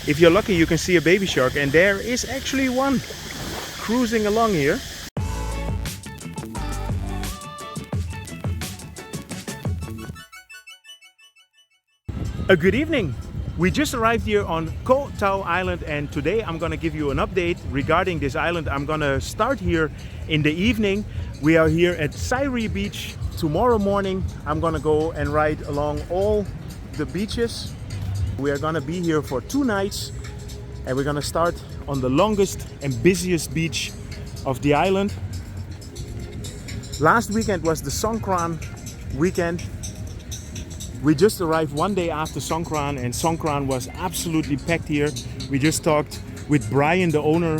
If you're lucky, you can see a baby shark, and there is actually one cruising along here. Good evening. We just arrived here on Koh Tao Island, and today I'm gonna give you an update regarding this island. I'm gonna start here in the evening. We are here at Sairee Beach. Tomorrow morning I'm gonna go and ride along all the beaches. We are gonna be here for 2 nights, and we're gonna start on the longest and busiest beach of the island. Last weekend was the Songkran weekend. We just arrived 1 day after Songkran, and Songkran was absolutely packed here. We just talked with Brian, the owner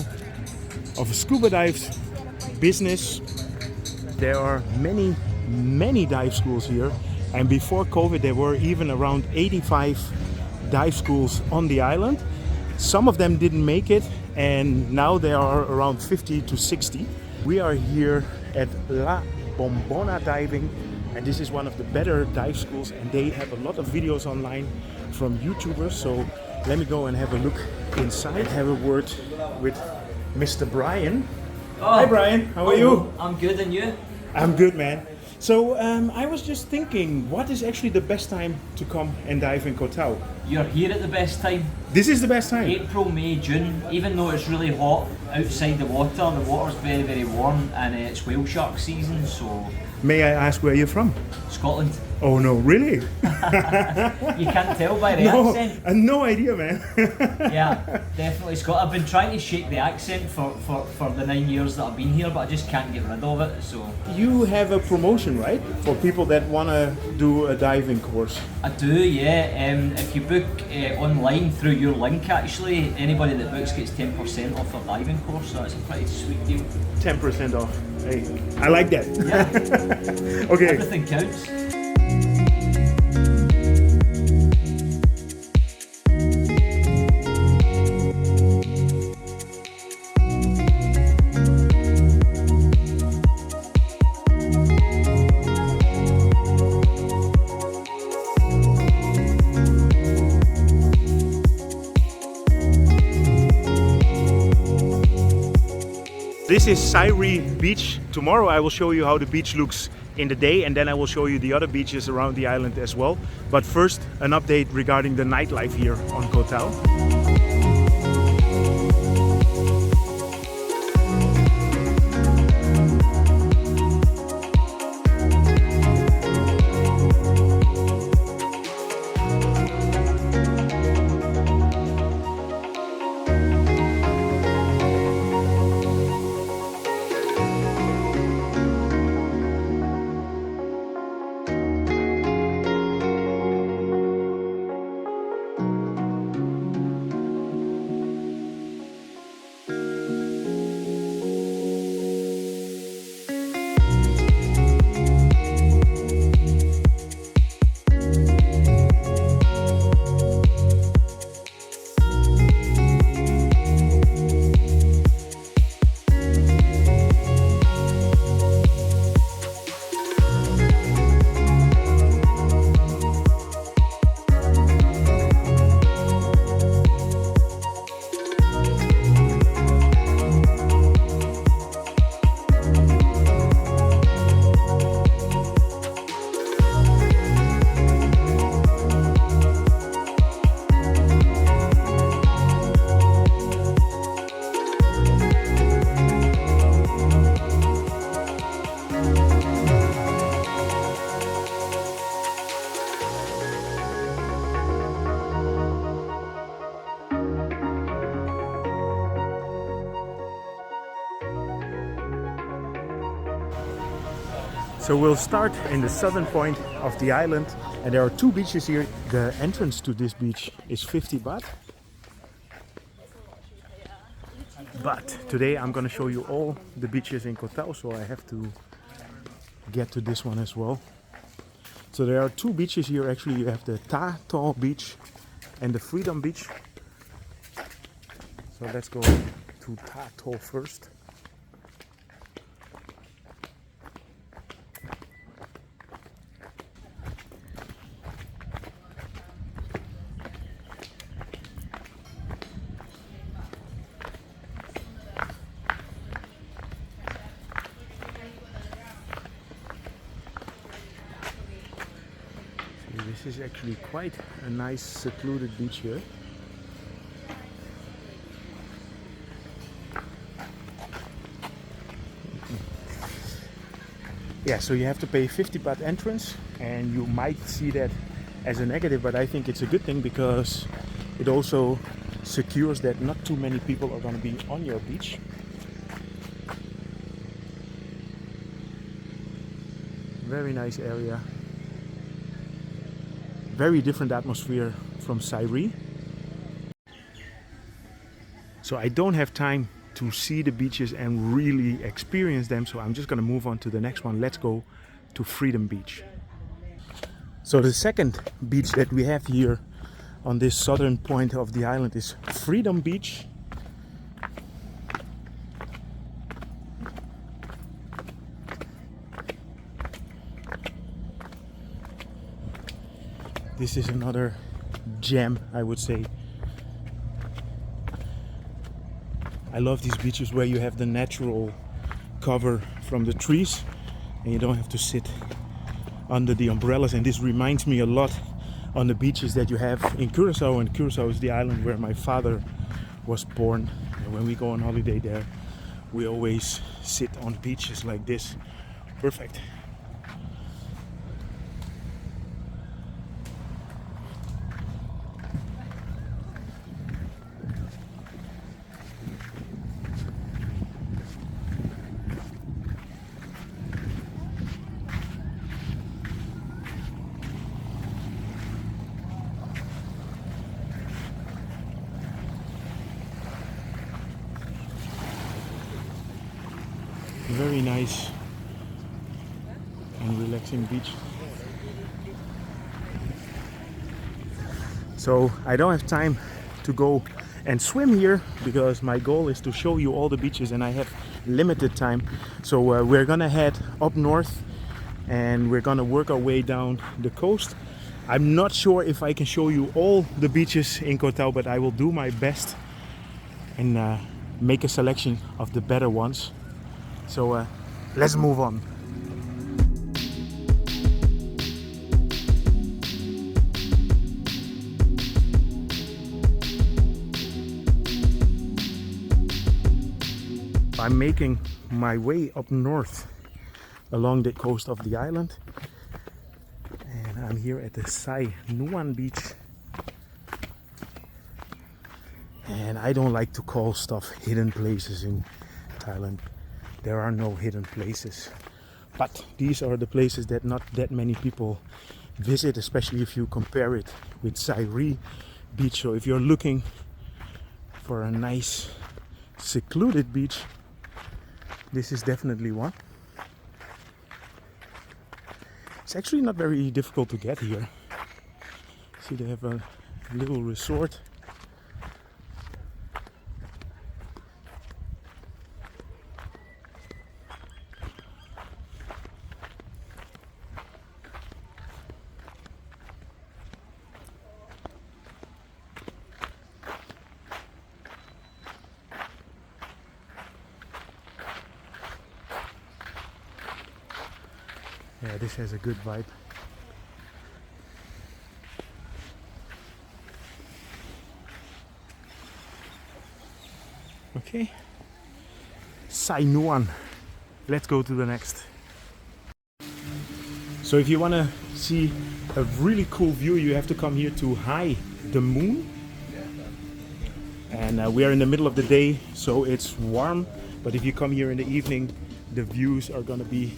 of a scuba dive business. There are many dive schools here, and before COVID there were even around 85 dive schools on the island. Some of them didn't make it, and now there are around 50 to 60. We are here at La Bombona Diving, and this is one of the better dive schools, and they have a lot of videos online from YouTubers. So let me go and have a look inside, have a word with Mr. Brian. Oh. Hi Brian, how are you? I'm good, and you? I'm good, man. So I was just thinking, what is actually the best time to come and dive in Koh Tao? You're here at the best time. This is the best time? April, May, June. Even though it's really hot outside the water's very warm, and it's whale shark season, so... May I ask where you're from? Scotland. Oh no, really? You can't tell by the accent. No idea, man. Yeah, definitely Scotland. I've been trying to shake the accent for the 9 years that I've been here, but I just can't get rid of it, so... You have a promotion, right? For people that want to do a diving course. I do, yeah. If you book online through your link, actually, anybody that books gets 10% off their diving course, so it's a pretty sweet deal. 10% off. Hey, I like that. Yeah. Okay. Everything counts. This is Sairee Beach. Tomorrow I will show you how the beach looks in the day, and then I will show you the other beaches around the island as well. But first, an update regarding the nightlife here on Koh Tao. So we'll start in the southern point of the island, and there are 2 beaches here. The entrance to this beach is 50 baht. But today I'm gonna show you all the beaches in Koh Tao, so I have to get to this one as well. So there are 2 beaches here actually. You have the Taa Toh Beach and the Freedom Beach. So let's go to Taa Toh first. This is actually quite a nice secluded beach here. Yeah, so you have to pay 50 baht entrance, and you might see that as a negative, but I think it's a good thing because it also secures that not too many people are going to be on your beach. Very nice area. Very different atmosphere from Sairee. So I don't have time to see the beaches and really experience them, so I'm just gonna move on to the next one. Let's go to Freedom Beach. So the second beach that we have here on this southern point of the island is Freedom Beach. This is another gem, I would say. I love these beaches where you have the natural cover from the trees and you don't have to sit under the umbrellas. And this reminds me a lot on the beaches that you have in Curacao, and Curacao is the island where my father was born. And when we go on holiday there, we always sit on beaches like this. Perfect. Very nice and relaxing beach. So I don't have time to go and swim here because my goal is to show you all the beaches and I have limited time. So we're gonna head up north and we're gonna work our way down the coast. I'm not sure if I can show you all the beaches in Koh Tao, but I will do my best and make a selection of the better ones. So let's move on. I'm making my way up north along the coast of the island, and I'm here at the Sai Nuan Beach. And I don't like to call stuff hidden places in Thailand. There are no hidden places, but these are the places that not that many people visit, especially if you compare it with Sairee Beach. So if you're looking for a nice secluded beach, this is definitely one. It's actually not very difficult to get here. See, they have a little resort. Yeah, this has a good vibe. Okay, Sai Nuan. Let's go to the next. So if you want to see a really cool view, you have to come here to High the Moon. And we are in the middle of the day, so it's warm. But if you come here in the evening, the views are gonna be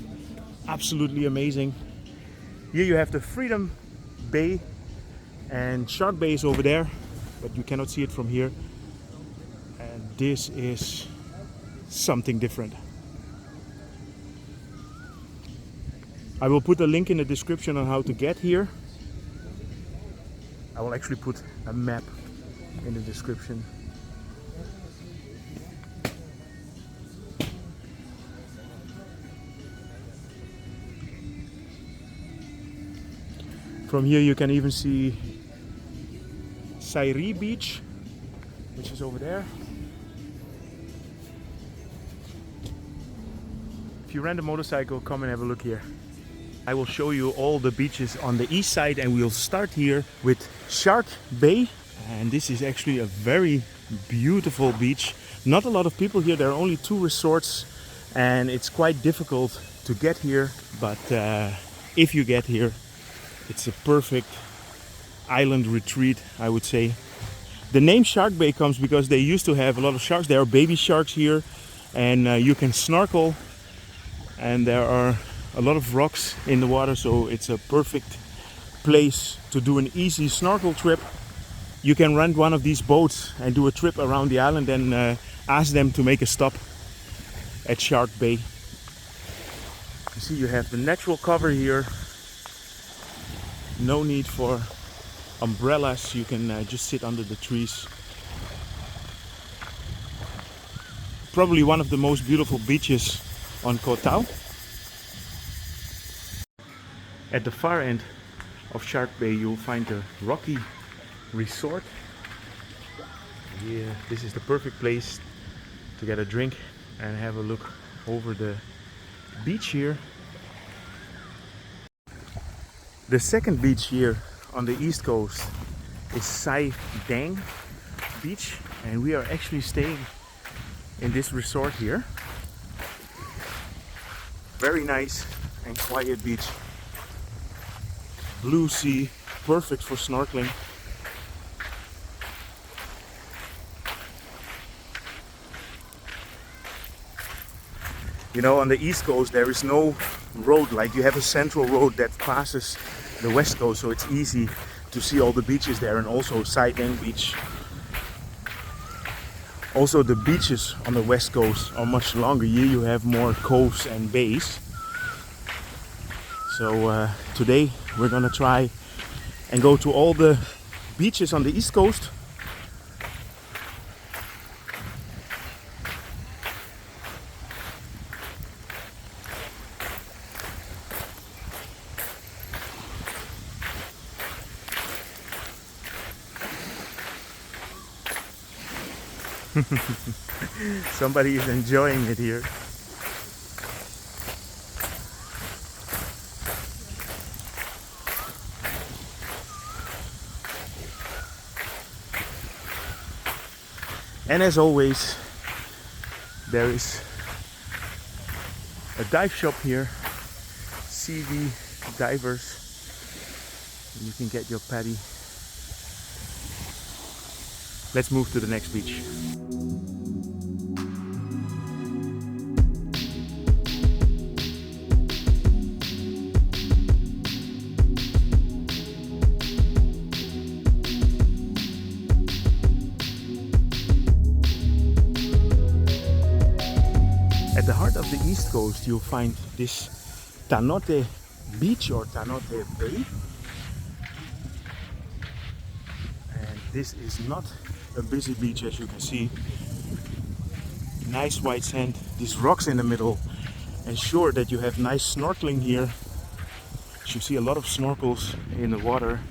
absolutely amazing. Here you have the Freedom Bay, and Shark Bay is over there, but you cannot see it from here. And this is something different. I will put a link in the description on how to get here. I will actually put a map in the description. From here you can even see Sairee Beach, which is over there. If you rent a motorcycle, come and have a look here. I will show you all the beaches on the east side, and we'll start here with Shark Bay. And this is actually a very beautiful beach. Not a lot of people here. There are only 2 resorts and it's quite difficult to get here, but if you get here, it's a perfect island retreat, I would say. The name Shark Bay comes because they used to have a lot of sharks. There are baby sharks here, and you can snorkel, and there are a lot of rocks in the water, so it's a perfect place to do an easy snorkel trip. You can rent one of these boats and do a trip around the island and ask them to make a stop at Shark Bay. You see, you have the natural cover here. No need for umbrellas. You can just sit under the trees. Probably one of the most beautiful beaches on Koh Tao. At the far end of Shark Bay, you'll find a rocky resort. Yeah, this is the perfect place to get a drink and have a look over the beach here. The second beach here on the east coast is Sai Daeng Beach, and we are actually staying in this resort here. Very nice and quiet beach. Blue sea, perfect for snorkeling. You know, on the east coast there is no road, like you have a central road that passes the west coast, so it's easy to see all the beaches there, and also Sai Daeng Beach. Also, the beaches on the west coast are much longer. Here you have more coves and bays. So today we're gonna try and go to all the beaches on the east coast. Somebody is enjoying it here. And as always, there is a dive shop here, CV divers. You can get your paddy. Let's move to the next beach. At the heart of the east coast, you'll find this Tanote Beach or Tanote Bay. And this is not a busy beach, as you can see. Nice white sand, these rocks in the middle, ensure that you have nice snorkeling here. You see a lot of snorkels in the water.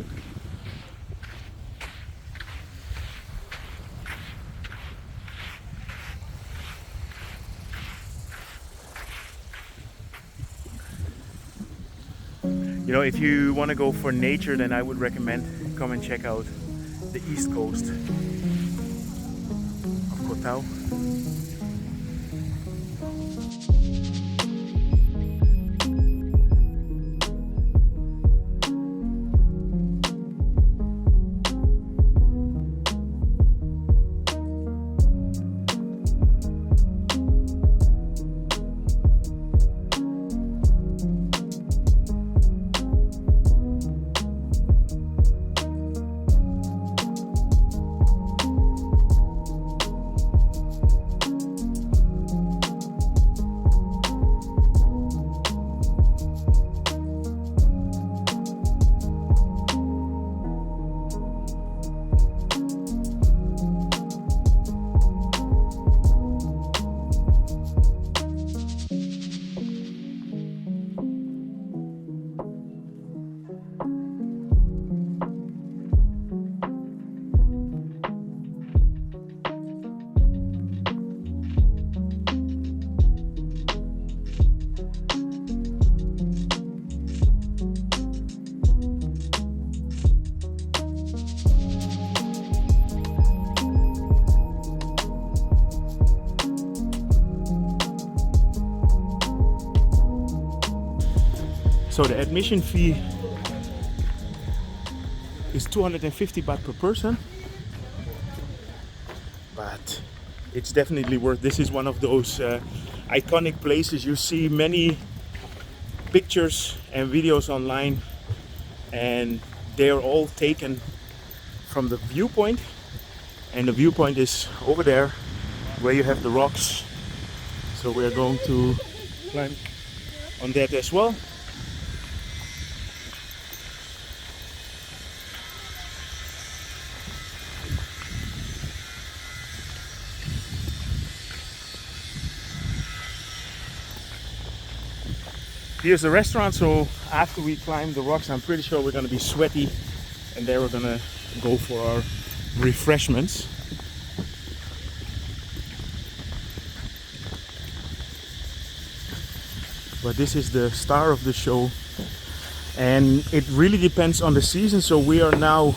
You know, if you want to go for nature, then I would recommend come and check out the east coast of Koh Tao. So the admission fee is 250 baht per person, but it's definitely worth. This is one of those iconic places. You see many pictures and videos online, and they're all taken from the viewpoint, and the viewpoint is over there where you have the rocks. So we're going to climb on that as well. Here's the restaurant, so after we climb the rocks, I'm pretty sure we're gonna be sweaty, and there we're gonna go for our refreshments. But this is the star of the show, and it really depends on the season. So we are now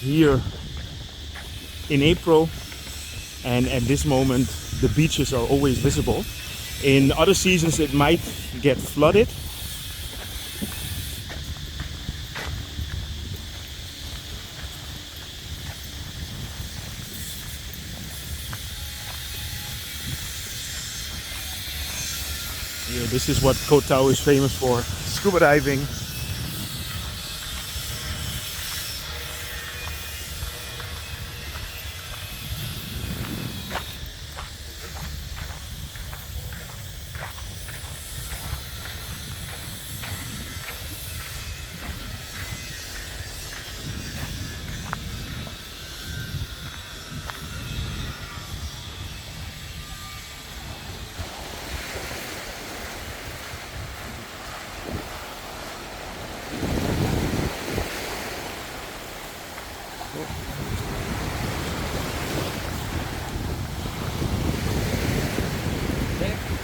here in April, and at this moment the beaches are always visible. In other seasons it might get flooded. Yeah, this is what Koh Tao is famous for, scuba diving.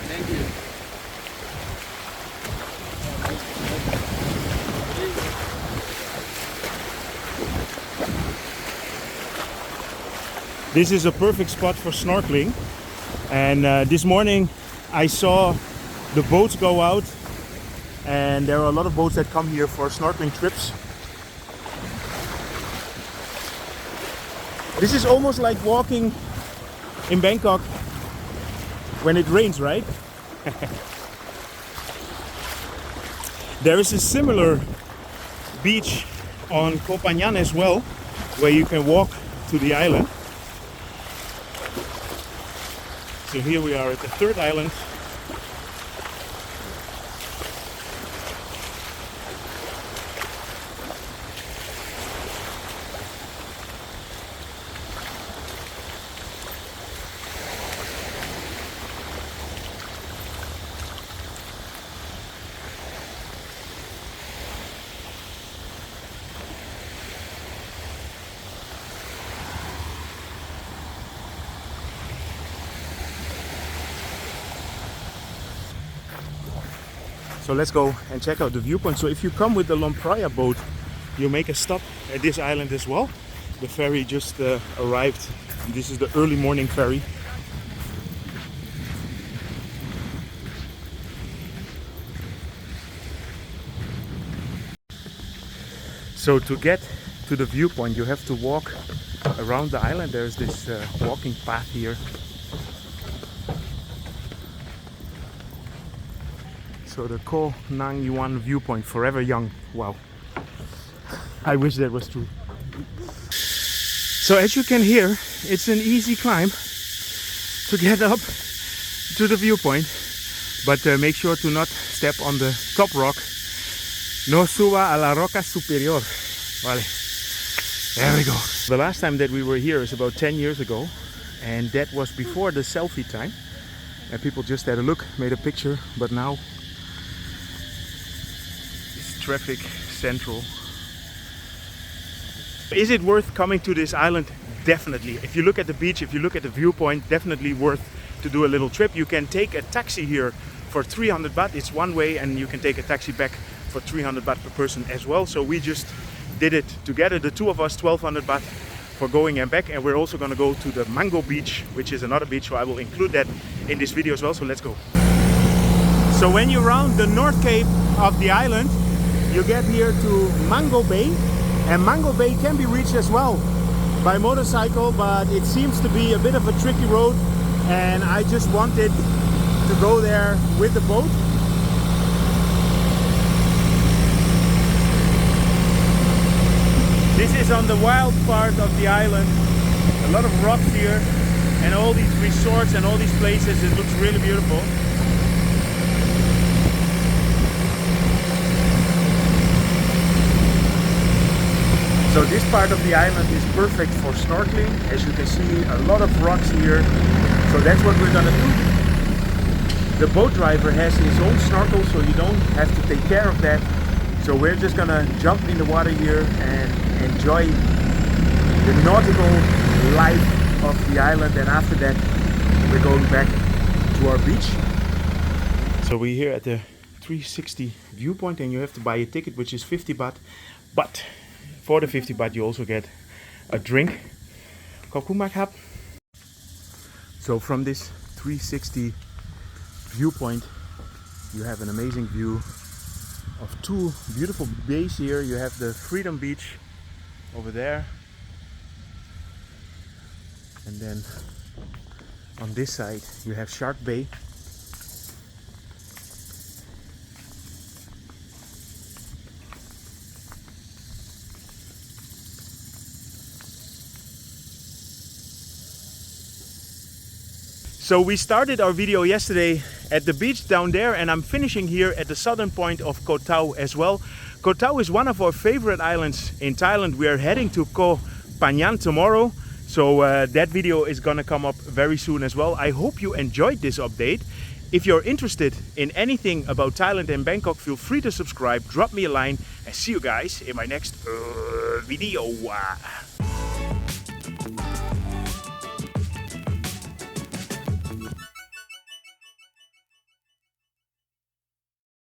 Thank you. This is a perfect spot for snorkeling, and this morning I saw the boats go out, and there are a lot of boats that come here for snorkeling trips. This is almost like walking in Bangkok when it rains, right? There is a similar beach on Koh Phangan as well, where you can walk to the island. So here we are at the third island. So let's go and check out the viewpoint. So if you come with the Lompraya boat, you make a stop at this island as well. The ferry just arrived. This is the early morning ferry. So to get to the viewpoint, you have to walk around the island. There's this walking path here. So the Koh Nang Yuan viewpoint, forever young. Wow. I wish that was true. So as you can hear, it's an easy climb to get up to the viewpoint. But make sure to not step on the top rock. No suba a la roca superior. Vale. There we go. The last time that we were here is about 10 years ago. And that was before the selfie time. And people just had a look, made a picture. But now traffic central. Is it worth coming to this island? Definitely. If you look at the beach, if you look at the viewpoint, definitely worth to do a little trip. You can take a taxi here for 300 baht. It's one way, and you can take a taxi back for 300 baht per person as well. So we just did it together, the two of us, 1200 baht for going and back. And we're also going to go to the Mango Beach, which is another beach, so I will include that in this video as well. So let's go. So when you round the north cape of the island, you get here to Mango Bay, and Mango Bay can be reached as well by motorcycle, but it seems to be a bit of a tricky road, and I just wanted to go there with the boat. This is on the wild part of the island, a lot of rocks here, and all these resorts and all these places. It looks really beautiful. So this part of the island is perfect for snorkeling. As you can see, a lot of rocks here. So that's what we're gonna do. The boat driver has his own snorkel, so you don't have to take care of that. So we're just gonna jump in the water here and enjoy the nautical life of the island, and after that we're going back to our beach. So we're here at the 360 Viewpoint, and you have to buy a ticket which is 50 baht, but for the 50 baht you also get a drink. ขอบคุณมากครับ So from this 360 Viewpoint you have an amazing view of two beautiful bays here. You have the Freedom Beach over there, and then on this side you have Shark Bay. So we started our video yesterday at the beach down there, and I'm finishing here at the southern point of Koh Tao as well. Koh Tao is one of our favorite islands in Thailand. We are heading to Koh Phangan tomorrow, so that video is gonna come up very soon as well. I hope you enjoyed this update. If you're interested in anything about Thailand and Bangkok, feel free to subscribe, drop me a line, and see you guys in my next video.